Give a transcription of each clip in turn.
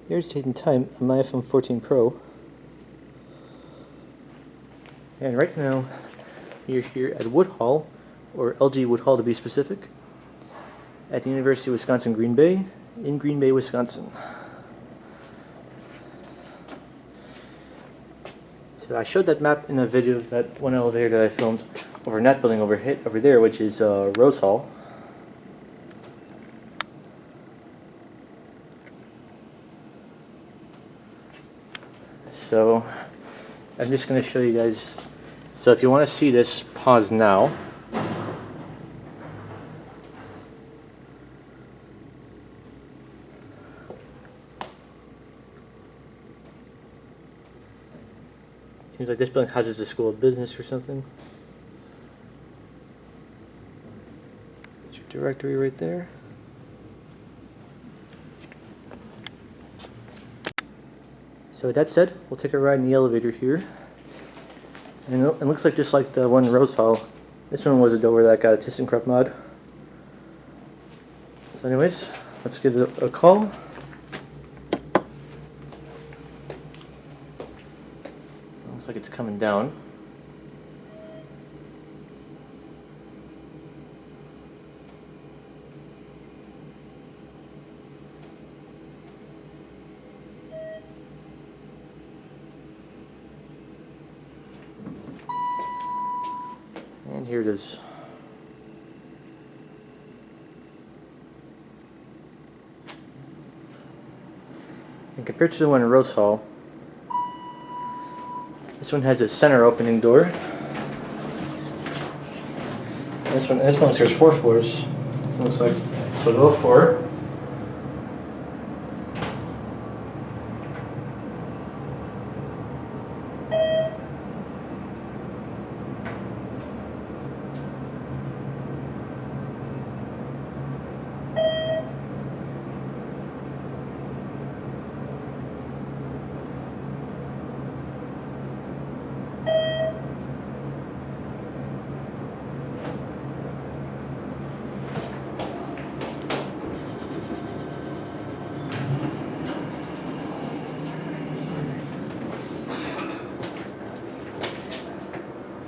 Here's taking time on my iPhone 14 Pro. And right now, you're here at Woodhall, or LG Woodhall to be specific, at the University of Wisconsin-Green Bay, in Green Bay, Wisconsin. So I showed that map in a video of that one elevator that I filmed over that building over there, which is Rose Hall. So I'm just going to show you guys. So if you want to see this, pause now. Seems like this building houses a school of business or something. There's your directory right there. So with that said, we'll take a ride in the elevator here. And it looks like just like the one in Rose Hall, this one was a door that got a ThyssenKrupp mod. So anyways, let's give it a call. Looks like it's coming down. And here it is. And compared to the one in Rose Hall, this one has a center opening door. This one there's 4 floors. It looks like so go 4.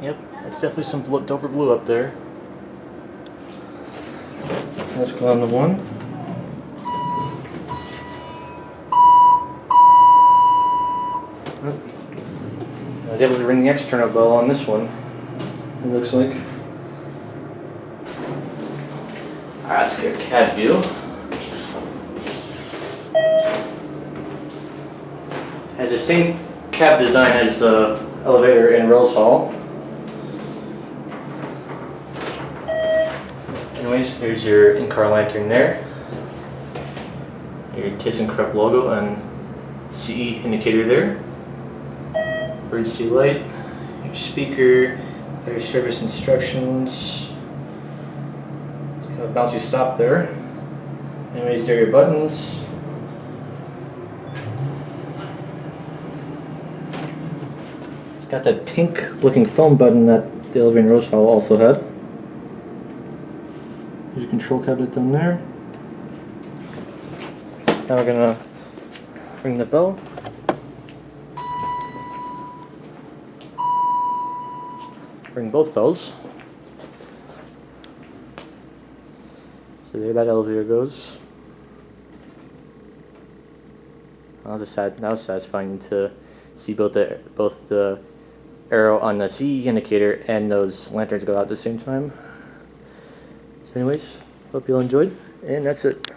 Yep, that's definitely some doper blue up there. So let's go on to 1. I was able to ring the external bell on this one, it looks like. Alright, let's get a cab view. Has the same cab design as the elevator in Rose Hall. Anyways, there's your in-car lantern there, your ThyssenKrupp logo and CE indicator there, emergency light, your speaker, fire service instructions, kind of bouncy stop there. Anyways, there are your buttons. It's got that pink looking phone button that the elevator in Rose Hall also had. There's a control cabinet down there. Now we're gonna ring the bell. Ring both bells. So there that elevator goes. That was satisfying to see both the arrow on the CE indicator and those lanterns go out at the same time. So anyways, hope you all enjoyed, and that's it.